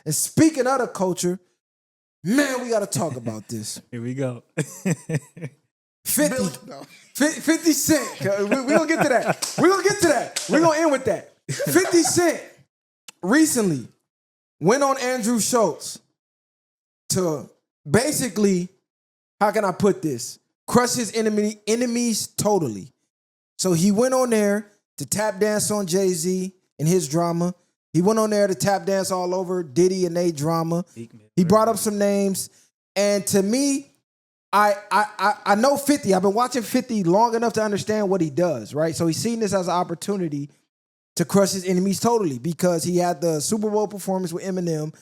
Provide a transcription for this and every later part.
And speaking of the culture, man, we got to talk about this. Here we go. 50 Cent. We're going to get to that. We're going to get to that. We're going to end with that. 50 Cent recently went on Andrew Schulz to basically, how can I put this? Crush his enemies totally. So he went on there to tap dance on Jay Z and his drama. He went on there to tap dance all over Diddy and they drama. He brought up some names. And to me, I know 50. I've been watching 50 long enough to understand what he does, right? So he's seen this as an opportunity to crush his enemies totally because he had the Super Bowl performance with Eminem.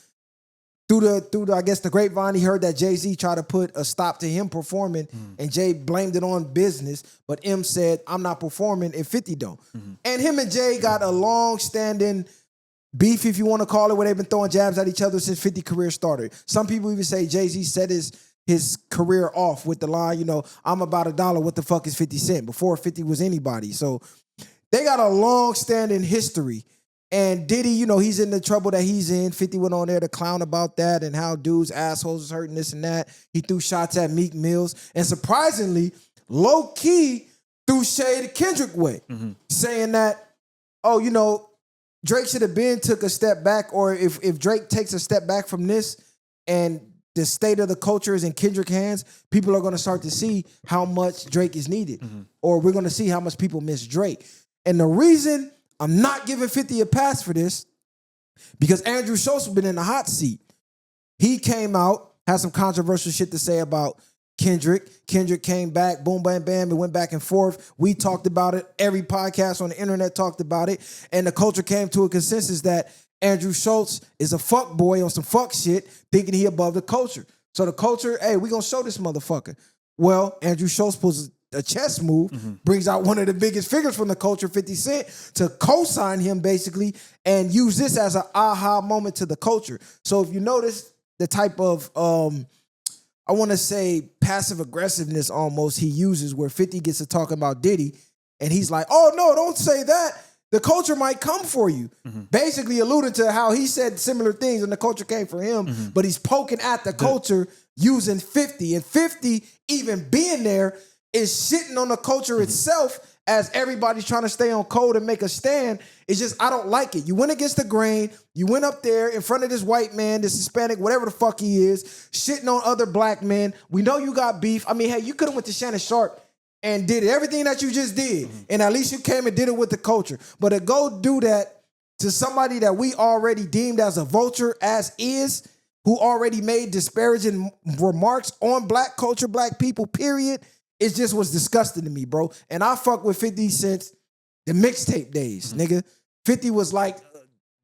Through the I guess the grapevine, he heard that Jay Z tried to put a stop to him performing, and Jay blamed it on business. But M said, "I'm not performing if 50 don't." And him and Jay got a long-standing beef, if you want to call it, where they've been throwing jabs at each other since 50 career started. Some people even say Jay Z set his career off with the line, you know, "I'm about $1. What the fuck is 50 Cent?" Before 50 was anybody. So they got a long-standing history. And Diddy, you know, he's in the trouble that he's in. 50 went on there to clown about that and how dudes, assholes is hurting this and that. He threw shots at Meek Mills. And surprisingly, low-key threw shade Kendrick way, saying that, oh, you know, Drake should have took a step back, or if Drake takes a step back from this and the state of the culture is in Kendrick's hands, people are going to start to see how much Drake is needed. Or we're going to see how much people miss Drake. And the reason I'm not giving 50 a pass for this, because Andrew Schulz has been in the hot seat. He came out, had some controversial shit to say about Kendrick. Kendrick came back, boom, bam, bam, it went back and forth. We talked about it. Every podcast on the internet talked about it. And the culture came to a consensus that Andrew Schulz is a fuck boy on some fuck shit, thinking he above the culture. So the culture, hey, we gonna show this motherfucker. Well, Andrew Schulz pulls a chess move, brings out one of the biggest figures from the culture, 50 Cent, to co-sign him basically and use this as an aha moment to the culture. So if you notice the type of, I want to say passive aggressiveness almost he uses, where 50 gets to talking about Diddy and he's like, oh no, don't say that. The culture might come for you. Basically alluding to how he said similar things and the culture came for him, but he's poking at the culture using 50. And 50 even being there is shitting on the culture itself as everybody's trying to stay on code and make a stand. It's just, I don't like it. You went against the grain. You went up there in front of this white man, this Hispanic, whatever the fuck he is, shitting on other black men. We know you got beef. I mean, hey, you could have went to Shannon Sharp and did everything that you just did. And at least you came and did it with the culture. But to go do that to somebody that we already deemed as a vulture as is, who already made disparaging remarks on black culture, black people, period, it just was disgusting to me, bro. And I fuck with 50 since the mixtape days, nigga. 50 was like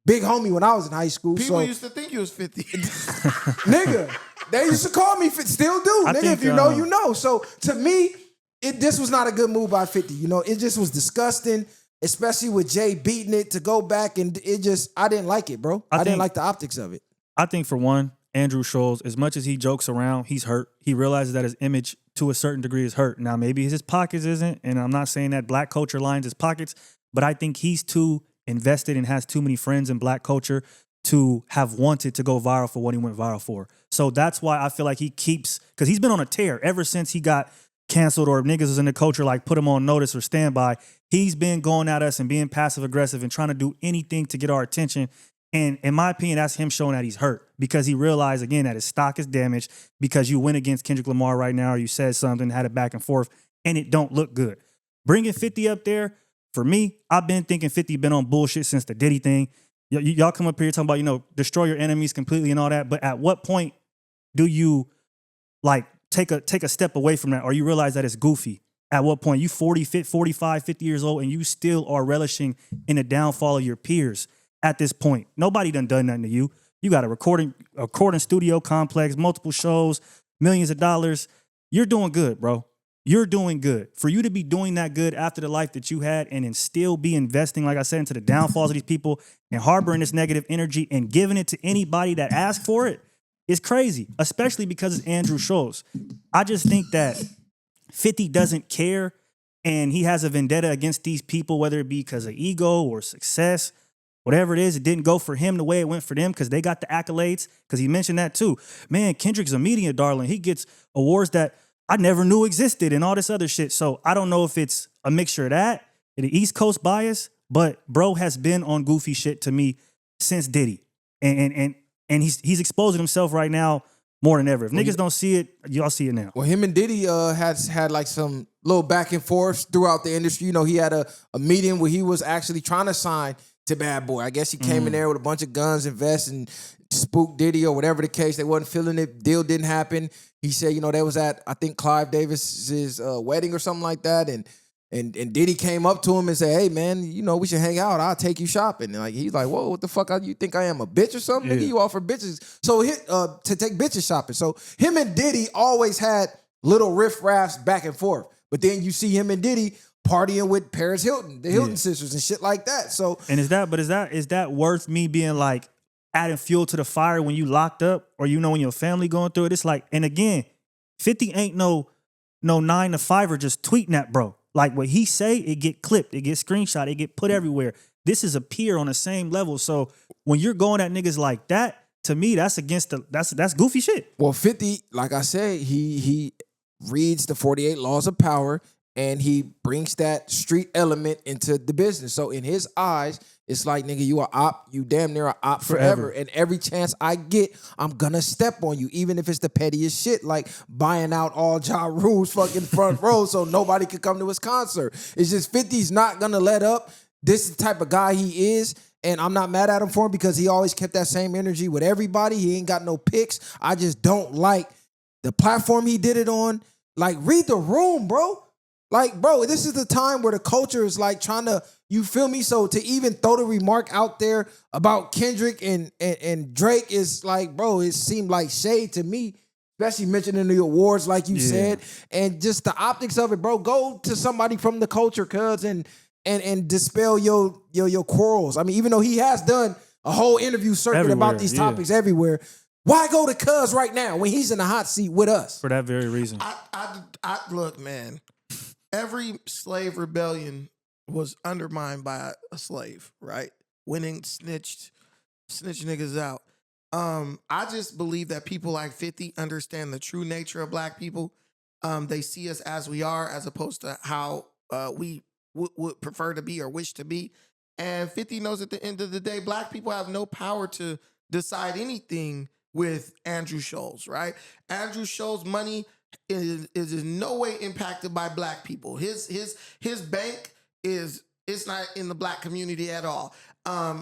big homie when I was in high school. People used to think you was 50. Nigga, they used to call me 50, still do. Nigga, if you know, you know. So to me, this was not a good move by 50. You know, it just was disgusting, especially with Jay beating it to go back. And it just, I didn't like it, bro. I didn't like the optics of it. I think for one, Andrew Schulz, as much as he jokes around, he's hurt. He realizes that his image to a certain degree is hurt. Now, maybe his pockets isn't, and I'm not saying that black culture lines his pockets, but I think he's too invested and has too many friends in black culture to have wanted to go viral for what he went viral for. So that's why I feel like he keeps, because he's been on a tear ever since he got canceled, or niggas is in the culture like put him on notice or standby. He's been going at us and being passive aggressive and trying to do anything to get our attention. And in my opinion, that's him showing that he's hurt, because he realized, again, that his stock is damaged because you went against Kendrick Lamar right now, or you said something, had it back and forth, and it don't look good. Bringing 50 up there, for me, I've been thinking 50 been on bullshit since the Diddy thing. Y'all come up here talking about, you know, destroy your enemies completely and all that, but at what point do you, like, take a step away from that, or you realize that it's goofy? At what point? You 40, 45, 50 years old, and you still are relishing in the downfall of your peers. At this point, nobody done nothing to you. You got a recording studio complex, multiple shows, millions of dollars. You're doing good, bro. You're doing good. For you to be doing that good after the life that you had and then still be investing, like I said, into the downfalls of these people and harboring this negative energy and giving it to anybody that asks for it, is crazy, especially because it's Andrew Schulz. I just think that 50 doesn't care, and he has a vendetta against these people, whether it be because of ego or success whatever it is, it didn't go for him the way it went for them because they got the accolades. Because he mentioned that too. Man, Kendrick's a media darling. He gets awards that I never knew existed and all this other shit. So I don't know if it's a mixture of that and the East Coast bias, but bro has been on goofy shit to me since Diddy. And he's exposing himself right now more than ever. If niggas don't see it, y'all see it now. Well, him and Diddy has had like some little back and forth throughout the industry. You know, he had a meeting where he was actually trying to sign to Bad Boy. I guess he came in there with a bunch of guns and vests and spooked Diddy or whatever the case. They wasn't feeling it. Deal didn't happen. He said, you know, they was at, I think, Clive Davis's wedding or something like that. And Diddy came up to him and said, hey, man, you know, we should hang out. I'll take you shopping. And like he's like, whoa, what the fuck? You think I am a bitch or something? Nigga, you offer bitches. So to take bitches shopping. So him and Diddy always had little riff-raffs back and forth. But then you see him and Diddy partying with Paris Hilton, the Hilton sisters and shit like that. So and is that worth me being like adding fuel to the fire when you locked up or you know when your family going through it? It's like, and again, 50 ain't no 9 to 5er just tweeting that, bro. Like what he say, it get clipped, it get screenshot, it get put everywhere. This is a peer on the same level. So when you're going at niggas like that, to me, that's against that's goofy shit. Well, 50, like I said, he reads the 48 laws of power and he brings that street element into the business. So in his eyes, it's like, nigga, you are op, you damn near a op forever. And every chance I get, I'm gonna step on you, even if it's the pettiest shit, like buying out all Ja Rule's fucking front row so nobody could come to his concert. It's just 50's not gonna let up. This is the type of guy he is. And I'm not mad at him for him because he always kept that same energy with everybody. He ain't got no picks. I just don't like the platform he did it on. Like, read the room, bro. Like, bro, this is the time where the culture is like trying to, you feel me? So to even throw the remark out there about Kendrick and Drake is like, bro, it seemed like shade to me, especially mentioning the awards like you said. And just the optics of it, bro, go to somebody from the culture, cuz, and dispel your quarrels. I mean, even though he has done a whole interview circuit about these topics everywhere, why go to cuz right now when he's in the hot seat with us? For that very reason. I look, man. Every slave rebellion was undermined by a slave, right? Winning snitch niggas out. I just believe that people like 50 understand the true nature of black people. They see us as we are, as opposed to how we would prefer to be or wish to be. And 50 knows at the end of the day, black people have no power to decide anything with Andrew Schulz, right? Andrew Schulz money is in no way impacted by black people. His bank it's not in the black community at all.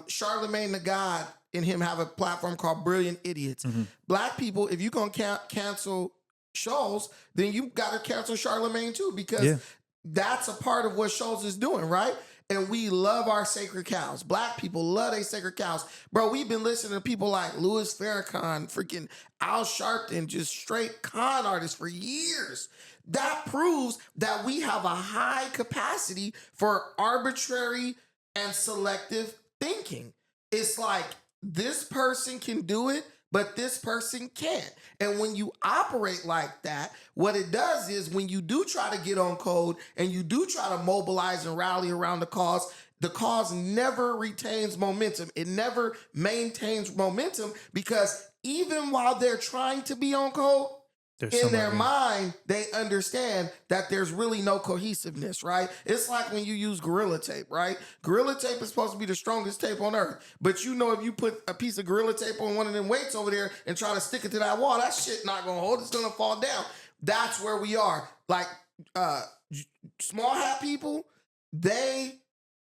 Charlemagne the God and him have a platform called Brilliant Idiots. Mm-hmm. Black people, if you're gonna cancel Schulz, then you gotta cancel Charlemagne too, because that's a part of what Schulz is doing, right? And we love our sacred cows. Black people love their sacred cows. Bro, we've been listening to people like Louis Farrakhan, freaking Al Sharpton, just straight con artists for years. That proves that we have a high capacity for arbitrary and selective thinking. It's like, this person can do it, but this person can't. And when you operate like that, what it does is when you do try to get on code and you do try to mobilize and rally around the cause never retains momentum. It never maintains momentum, because even while they're trying to be on code, in their mind, they understand that there's really no cohesiveness, right? It's like when you use Gorilla Tape, right? Gorilla Tape is supposed to be the strongest tape on earth. But you know, if you put a piece of Gorilla Tape on one of them weights over there and try to stick it to that wall, that shit not gonna hold. It's gonna fall down. That's where we are. Like, small hat people, they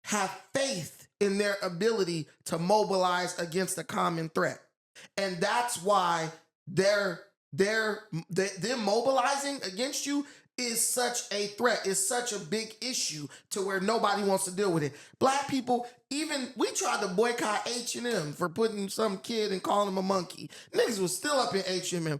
have faith in their ability to mobilize against a common threat. And that's why them mobilizing against you is such a threat. It's such a big issue to where nobody wants to deal with it. Black people, even we tried to boycott H&M for putting some kid and calling him a monkey. Niggas was still up in H&M.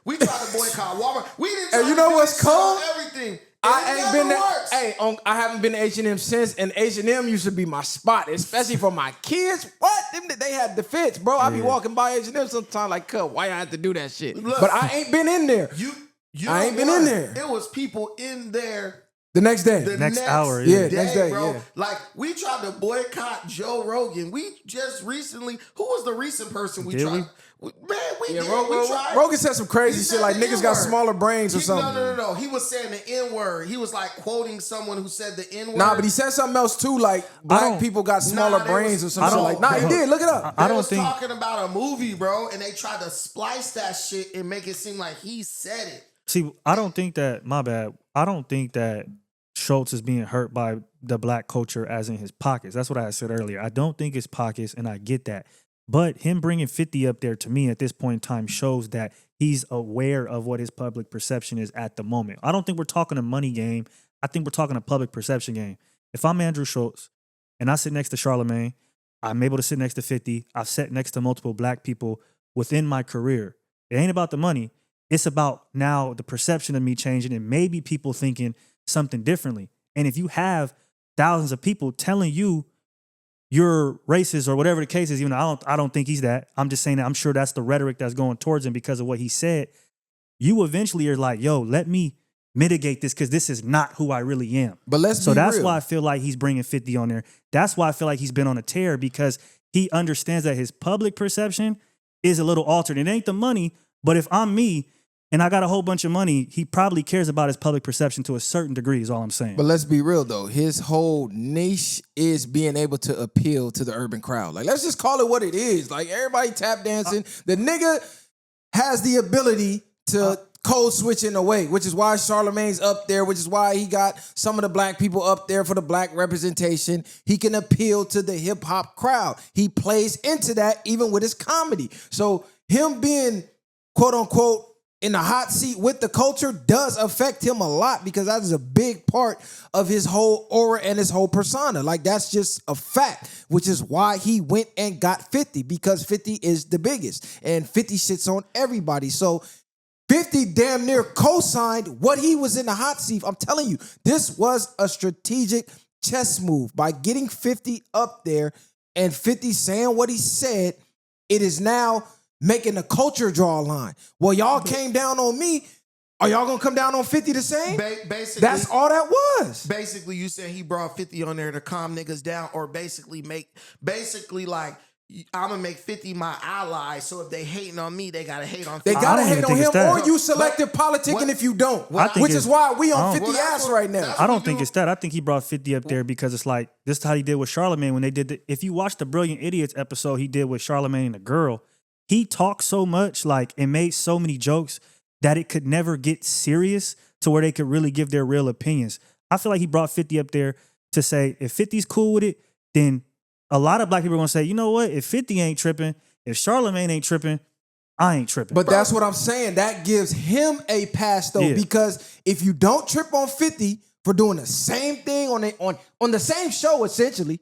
We tried to boycott Walmart. We didn't try you know what's cold? Everything. I ain't been to, I haven't been to H&M since, and H&M used to be my spot, especially for my kids. What? They had the fits, bro. I be walking by H&M sometimes like, cut, why I have to do that shit? Look, but I ain't been in there. I ain't been in there. It was people in there The next day. The Next hour, yeah. Next day, bro. yeah. Like, we tried to boycott Joe Rogan. We just recently, who was the recent person we Did tried? we? We tried. Rogan said some crazy He shit said like the niggas got N-word. smaller brains or something. No. He was saying the N-word. He was like quoting someone who said the N-word. Nah, but he said something else too, like black people got smaller they brains was- or some shit like. Nah, he did. Look it up. I They don't was think. talking about a movie, bro, and they tried to splice that shit and make it seem like he said it. See, I don't think that. My bad. I don't think that Schulz is being hurt by the black culture as in his pockets. That's what I said earlier. I don't think it's pockets, and I get that. But him bringing 50 up there to me at this point in time shows that he's aware of what his public perception is at the moment. I don't think we're talking a money game. I think we're talking a public perception game. If I'm Andrew Schulz and I sit next to Charlemagne, I'm able to sit next to 50. I've sat next to multiple black people within my career. It ain't about the money. It's about now the perception of me changing and maybe people thinking something differently. And if you have thousands of people telling you you're racist or whatever the case is, even though I don't think he's that. I'm just saying that I'm sure that's the rhetoric that's going towards him because of what he said. You eventually are like, yo, let me mitigate this because this is not who I really am. But So that's real. why I feel like he's bringing 50 on there. That's why I feel like he's been on a tear because he understands that his public perception is a little altered. It ain't the money, but if I'm me and I got a whole bunch of money, he probably cares about his public perception to a certain degree is all I'm saying. But let's be real though. His whole niche is being able to appeal to the urban crowd. Like, let's just call it what it is. Like, everybody tap dancing. The nigga has the ability to code switch in a way, which is why Charlemagne's up there, which is why he got some of the black people up there for the black representation. He can appeal to the hip hop crowd. He plays into that even with his comedy. So him being quote unquote in the hot seat with the culture does affect him a lot because that is a big part of his whole aura and his whole persona. Like, that's just a fact, which is why he went and got 50 because 50 is the biggest and 50 shits on everybody. So 50 damn near co-signed what he was in the hot seat. I'm telling you, this was a strategic chess move by getting 50 up there and 50 saying what he said. It is now making the culture draw a line. Well, y'all came down on me. Are y'all gonna come down on 50 the same? Basically, that's all that was. Basically, you said he brought 50 on there to calm niggas down, or basically like, I'm gonna make 50 my ally. So if they hating on me, they gotta hate on 50. They gotta I don't hate even on think him, it's that. or you selective politicking if you don't. I think Which is why we on 50 Well, that's ass what- right now. that's I don't we think do. it's that. I think he brought 50 up there because it's like, this is how he did with Charlemagne when they did if you watch the Brilliant Idiots episode he did with Charlemagne and the girl, he talked so much like and made so many jokes that it could never get serious to where they could really give their real opinions. I feel like he brought 50 up there to say, if 50's cool with it, then a lot of black people are going to say, you know what? If 50 ain't tripping, if Charlemagne ain't tripping, I ain't tripping. But that's what I'm saying. That gives him a pass though, Yeah. because if you don't trip on 50 for doing the same thing on the same show, essentially,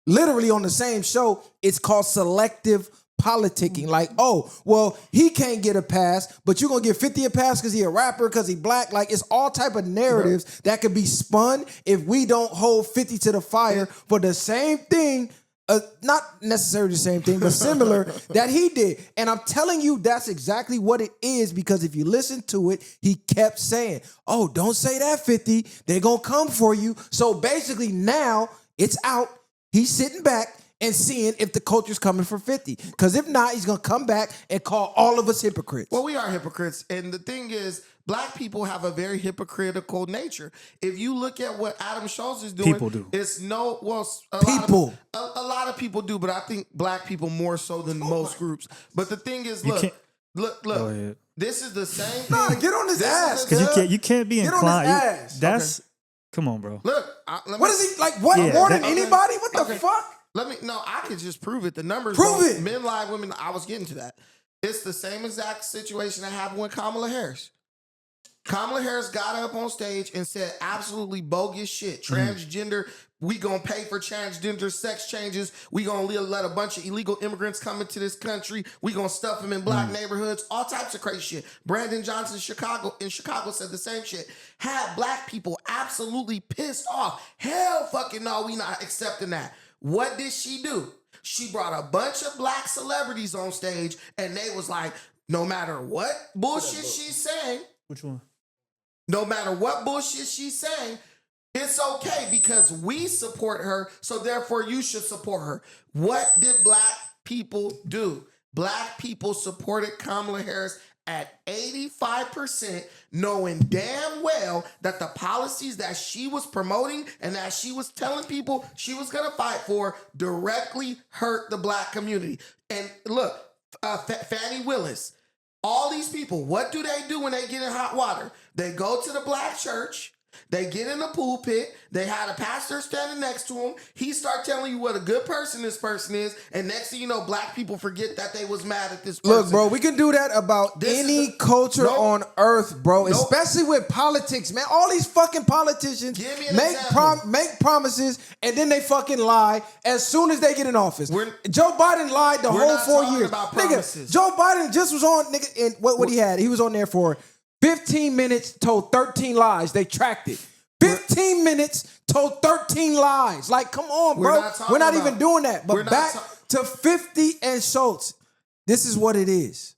literally on the same show, it's called selective politicking. Like, oh, well, he can't get a pass, but you're gonna give 50 a pass because he a rapper, because he black. Like, it's all type of narratives that could be spun if we don't hold 50 to the fire for the same thing. Not necessarily the same thing, but similar that he did. And I'm telling you, that's exactly what it is, because if you listen to it, he kept saying, oh, don't say that, 50. They're going to come for you. So basically now it's out. He's sitting back and seeing if the culture's coming for 50. Because if not, he's going to come back and call all of us hypocrites. Well, we are hypocrites. And the thing is, black people have a very hypocritical nature. If you look at what Adam Schulz is doing, People do. It's no, well, a lot of people do, but I think black people more so than most groups. But the thing is, look, Go ahead. this is the same thing. Nah, get on his ass, Because you can't be Get on his inclined. ass. That's come on, bro. Look, What is he, like, what, Yeah, more than that- anybody? What the Okay. fuck? I could just prove it. The numbers Prove don't- it. Men lie, women. I was getting to that. It's the same exact situation that happened with Kamala Harris. Kamala Harris got up on stage and said absolutely bogus shit. Transgender, we gonna pay for transgender sex changes. We gonna let a bunch of illegal immigrants come into this country. We gonna stuff them in black neighborhoods. All types of crazy shit. Brandon Johnson in Chicago said the same shit. Had black people absolutely pissed off. Hell fucking no, we not accepting that. What did she do? She brought a bunch of black celebrities on stage, and they was like, no matter what bullshit she's saying, Which one? no matter what bullshit she's saying, It's okay because we support her, so therefore you should support her. What did black people do? Black people supported Kamala Harris at 85%, knowing damn well that the policies that she was promoting and that she was telling people she was going to fight for directly hurt the black community. And look, Fannie Willis, all these people, what do they do when they get in hot water? They go to the black church. They get in the pulpit. They had a pastor standing next to him. He start telling you what a good person this person is. And next thing you know, black people forget that they was mad at this person. Look, bro, we can do that about any culture on earth, bro. Especially with politics, man. All these fucking politicians make promises and then they fucking lie as soon as they get in office. Joe Biden lied the whole 4 years. Nigga, Joe Biden just was on, nigga, and what he had? He was on there for 15 minutes, told 13 lies. They tracked it. 15 minutes, told 13 lies. Like, come on, bro. We're not even doing that. But back to 50 and Schulz. This is what it is.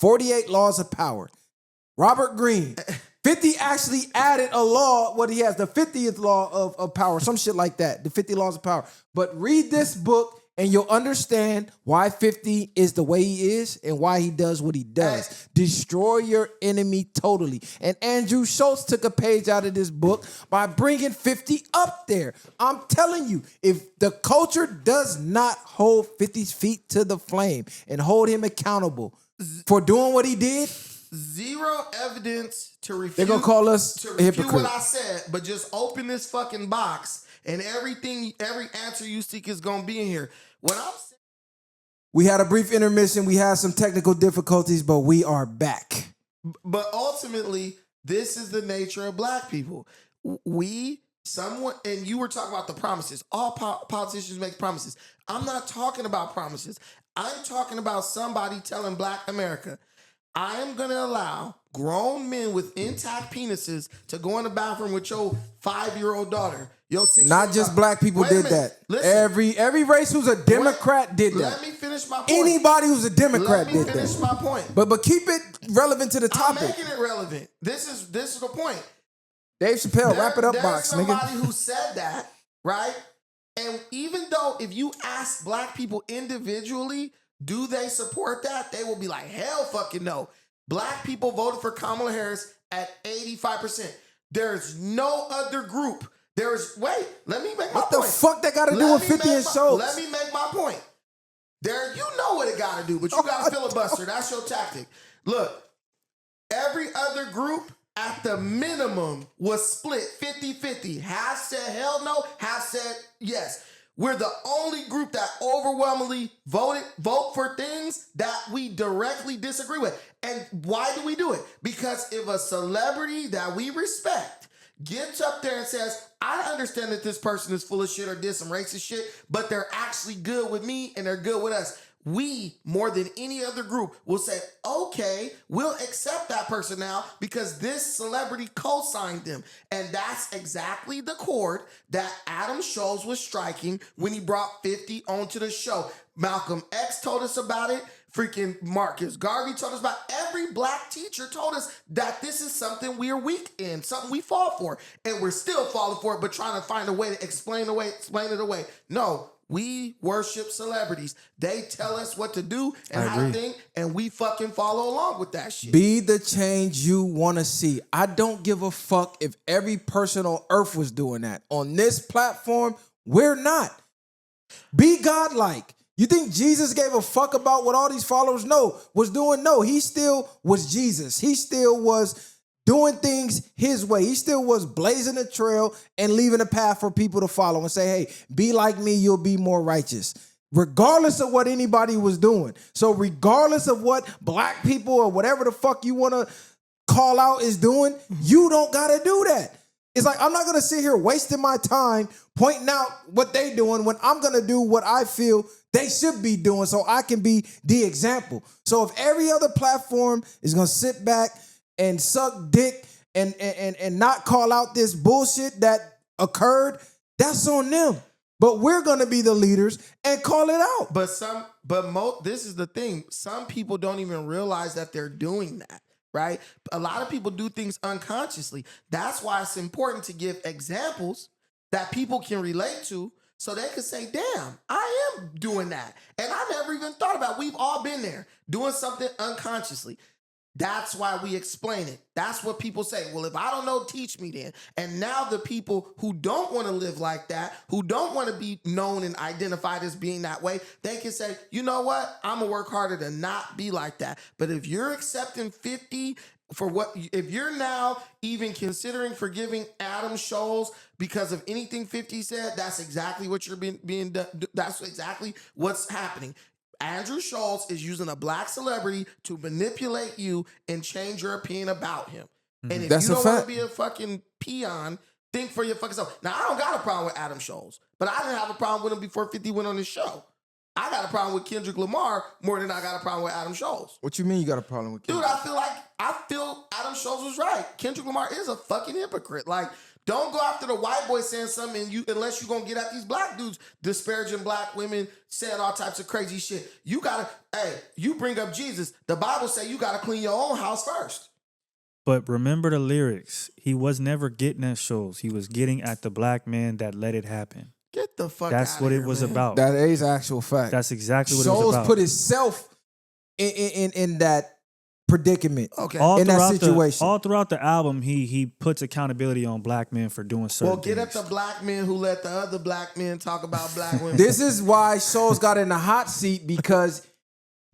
48 laws of power. Robert Greene. 50 actually added a law, what he has, the 50th law of power, some shit like that, the 50 laws of power. But read this book and you'll understand why 50 is the way he is and why he does what he does. Destroy your enemy totally. And Andrew Schulz took a page out of this book by bringing 50 up there. I'm telling you, if the culture does not hold 50's feet to the flame and hold him accountable for doing what he did, zero evidence to refute. They're gonna call us a hypocrite. What I said, but just open this fucking box and every answer you seek is gonna be in here. What I'm saying. We had a brief intermission. We had some technical difficulties, but we are back. But ultimately, this is the nature of black people. And you were talking about the promises. All politicians make promises. I'm not talking about promises. I'm talking about somebody telling black America, I am going to allow grown men with intact penises to go in the bathroom with your 5-year-old daughter. Not just black people did that. Listen, every race who's a Democrat did that. Let me finish my point. Anybody who's a Democrat did that. Let me finish my point. But keep it relevant to the topic. I'm making it relevant. This is the point. Dave Chappelle, wrap it up box, nigga. There's somebody who said that, right? And even though if you ask black people individually, do they support that? They will be like, hell fucking no. Black people voted for Kamala Harris at 85%. There's no other group. Let me make my point. What the fuck that got to do with 50 and Schulz? Let me make my point. You know what it got to do, but you got to filibuster. That's your tactic. Look, every other group at the minimum was split 50-50. Half said hell no, half said yes. We're the only group that overwhelmingly vote for things that we directly disagree with. And why do we do it? Because if a celebrity that we respect gets up there and says, I understand that this person is full of shit or did some racist shit, but they're actually good with me and they're good with us. We, more than any other group, will say, okay, we'll accept that person now because this celebrity co-signed them. And that's exactly the chord that Adam Schulz was striking when he brought 50 onto the show. Malcolm X told us about it. Freaking Marcus Garvey told us about it. Every black teacher told us that this is something we are weak in, something we fall for. And we're still falling for it, but trying to find a way to explain it away. No. We worship celebrities. They tell us what to do and how to think, and we fucking follow along with that shit. Be the change you want to see. I don't give a fuck if every person on earth was doing that. On this platform, we're not. Be godlike. You think Jesus gave a fuck about what all these followers was doing? No, he still was Jesus. He still was doing things his way. He still was blazing a trail and leaving a path for people to follow and say, hey, be like me, you'll be more righteous. Regardless of what anybody was doing. So regardless of what black people or whatever the fuck you want to call out is doing, you don't got to do that. It's like, I'm not going to sit here wasting my time pointing out what they doing when I'm going to do what I feel they should be doing so I can be the example. So if every other platform is going to sit back and suck dick and not call out this bullshit that occurred, that's on them. But we're gonna be the leaders and call it out. This is the thing. Some people don't even realize that they're doing that, right? A lot of people do things unconsciously. That's why it's important to give examples that people can relate to so they can say, damn, I am doing that. And I never even thought about it. We've all been there doing something unconsciously. That's why we explain it. That's what people say. Well, if I don't know, teach me then. And now the people who don't want to live like that, who don't want to be known and identified as being that way, they can say, you know what? I'm going to work harder to not be like that. But if you're accepting 50 for what, if you're now even considering forgiving Adam Schulz because of anything 50 said, that's exactly what you're being done. That's exactly what's happening. Andrew Schulz is using a black celebrity to manipulate you and change your opinion about him. And if That's you a don't want fact. to be a fucking peon, think for your fucking self. Now, I don't got a problem with Adam Schulz, but I didn't have a problem with him before 50 went on his show. I got a problem with Kendrick Lamar more than I got a problem with Adam Schulz. What you mean you got a problem with Dude, Kendrick? I feel Adam Schulz was right. Kendrick Lamar is a fucking hypocrite. Like, don't go after the white boy saying something unless you're gonna get at these black dudes disparaging black women, saying all types of crazy shit. You gotta, you bring up Jesus. The Bible say you gotta clean your own house first. But remember the lyrics. He was never getting at Schulz. He was getting at the black man that let it happen. Get the fuck That's outta what here, it was man. about. That is actual fact. That's exactly what it was Schulz about. put himself in that predicament. Okay. in that situation. All throughout the album, he puts accountability on black men for doing certain Well, get at things. the black men who let the other black men talk about black women. This is why Schulz got in the hot seat, because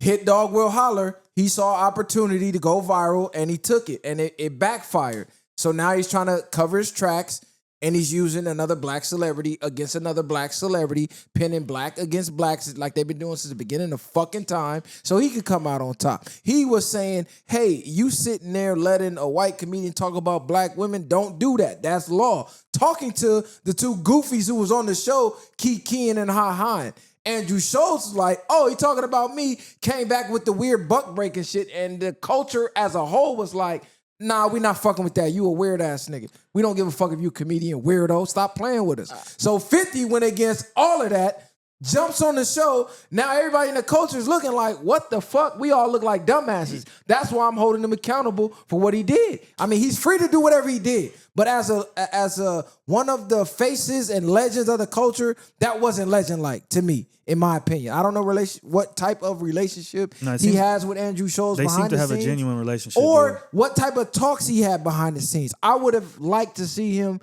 Hit Dog Will Holler, he saw opportunity to go viral and he took it, and it backfired. So now he's trying to cover his tracks, and he's using another black celebrity against another black celebrity, pinning black against blacks like they've been doing since the beginning of fucking time, so he could come out on top. He was saying, hey, you sitting there letting a white comedian talk about black women, don't do that. That's law. Talking to the two goofies who was on the show, Kikiing and Ha Haing. Andrew Schulz was like, oh, he talking about me, came back with the weird buck breaking shit, and the culture as a whole was like, nah, we not fucking with that. You a weird ass nigga. We don't give a fuck if you a comedian, weirdo. Stop playing with us. So 50 went against all of that, jumps on the show. Now everybody in the culture is looking like, what the fuck? We all look like dumbasses. That's why I'm holding him accountable for what he did. I mean, he's free to do whatever he did. But as a one of the faces and legends of the culture, that wasn't legend-like to me, in my opinion. I don't know what type of relationship he has with Andrew Schulz behind the scenes. They seem to have a genuine relationship. Or what type of talks he had behind the scenes. I would have liked to see him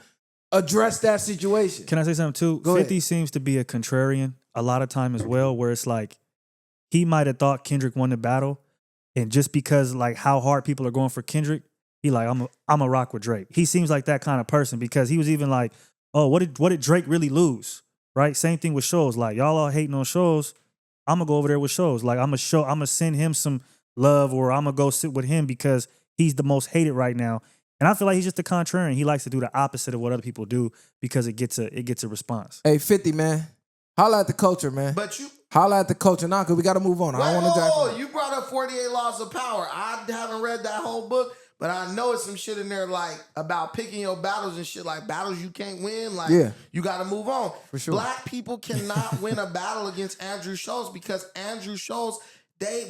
address that situation. Can I say something too? Go 50 ahead. seems to be a contrarian a lot of time as well, where it's like he might have thought Kendrick won the battle, and just because like how hard people are going for Kendrick, he like, I'm a rock with Drake. He seems like that kind of person, because he was even like, oh, what did Drake really lose? Right? Same thing with Schulz. Like, y'all all hating on Schulz. I'm gonna go over there with Schulz. Like, I'm gonna send him some love, or I'm gonna go sit with him because he's the most hated right now. And I feel like he's just a contrarian. He likes to do the opposite of what other people do because it gets a response. Hey, 50, man. Holla at the culture, man. But you... Holla at the culture now, because we got to move on. I don't want to drive. You brought up 48 Laws of Power. I haven't read that whole book, but I know it's some shit in there like about picking your battles and shit, like battles you can't win. Like, you got to move on. For sure. Black people cannot win a battle against Andrew Schulz, because Andrew Schulz,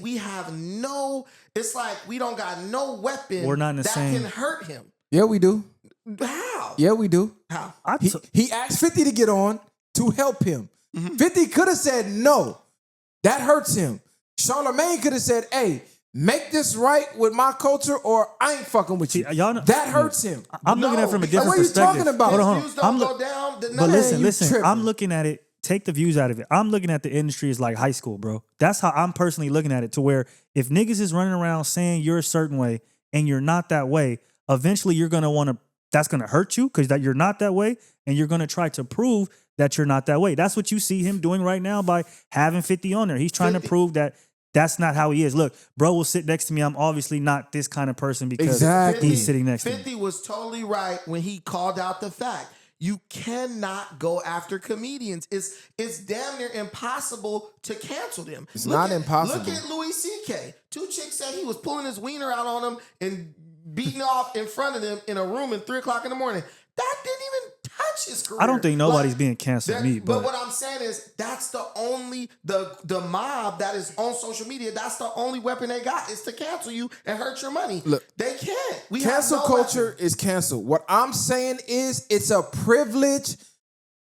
we have no, it's like we don't got no weapon We're not in the that same. can hurt him. Yeah, we do. How? Yeah, we do. How? He asked 50 to get on to help him. Mm-hmm. 50 could have said no. That hurts him. Charlamagne could have said, hey, make this right with my culture, or I ain't fucking with you. See, y'all know- that hurts him. I'm looking at it from a because- different What are you perspective. talking about? Hold on, Views hold on. don't go down. But Man, listen, you tripping. I'm looking at it. Take the views out of it. I'm looking at the industry as like high school, bro. That's how I'm personally looking at it, to where if niggas is running around saying you're a certain way and you're not that way, eventually you're going to want to, that's going to hurt you because that you're not that way, and you're going to try to prove that you're not that way. That's what you see him doing right now by having 50 on there. He's trying to prove that that's not how he is. Look, bro will sit next to me. I'm obviously not this kind of person because Exactly. he's sitting next to me. 50 was totally right when he called out the fact. You cannot go after comedians. It's damn near impossible to cancel them. It's not impossible. Look at Louis C.K. Two chicks said he was pulling his wiener out on them and beating off in front of them in a room at 3 o'clock in the morning. That didn't even touch his career. I don't think nobody's being canceled. But what I'm saying is that's the only the mob that is on social media. That's the only weapon they got is to cancel you and hurt your money. Look, they can't. Cancel culture is canceled. What I'm saying is it's a privilege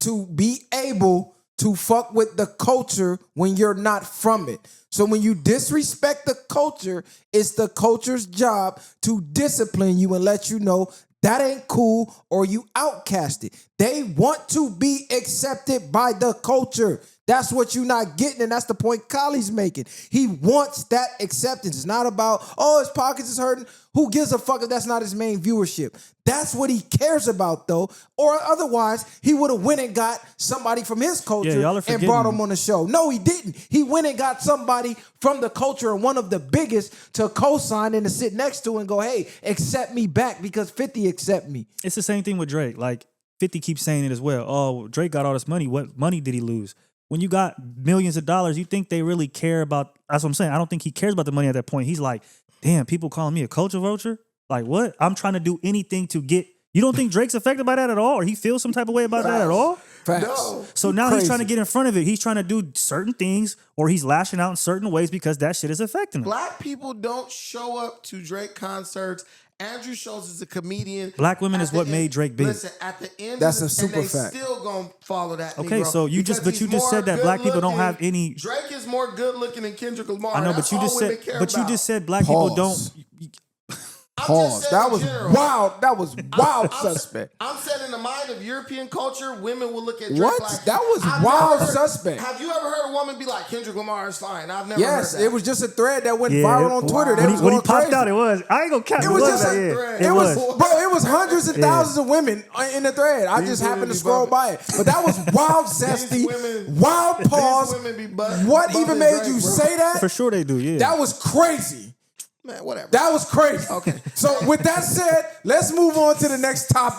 to be able to fuck with the culture when you're not from it. So when you disrespect the culture, it's the culture's job to discipline you and let you know that ain't cool or you outcasted. They want to be accepted by the culture. That's what you're not getting, and that's the point Kylie's making. He wants that acceptance. It's not about, oh, his pockets is hurting. Who gives a fuck if that's not his main viewership? That's what he cares about, though. Or otherwise, he would have went and got somebody from his culture and brought him on the show. No, he didn't. He went and got somebody from the culture and one of the biggest to co-sign and to sit next to and go, hey, accept me back because 50 accept me. It's the same thing with Drake. Like, 50 keeps saying it as well. Oh, Drake got all this money. What money did he lose? When you got millions of dollars, you think they really care about, that's what I'm saying. I don't think he cares about the money at that point. He's like, damn, people calling me a culture vulture? Like, what? I'm trying to do anything to get, you don't think Drake's affected by that at all? Or he feels some type of way about that at all? Facts. No. So now he's trying to get in front of it. He's trying to do certain things or he's lashing out in certain ways because that shit is affecting him. Black people don't show up to Drake concerts. Andrew Schulz is a comedian. Black women is what made Drake big. Listen, at the end That's of a super and they fact. Still gonna follow that. Okay, Negro so you just said that black people don't have any. Drake is more good looking than Kendrick Lamar. I know, That's but you all just women said, care but you about. just said black people don't. Pause. That was wild. That was wild suspect. I'm saying in the mind of European culture, women will look at Drake What? like That was I've wild never heard- suspect. Have you ever heard a woman be like, Kendrick Lamar is fine? I've never Yes, heard that. it was just a thread that went viral on Twitter. They was When he going popped crazy. out, it was. I ain't gonna count. It was just a thread. It was, bro. It was hundreds and thousands of women in the thread. I just happened to be scroll bumping. by it, but that was wild, zesty, women- wild pause. These women be What even bumping made Drake, you bro. say that? For sure they do. Yeah. That was crazy. Man, whatever. That was crazy. Okay. So with that said, let's move on to the next topic.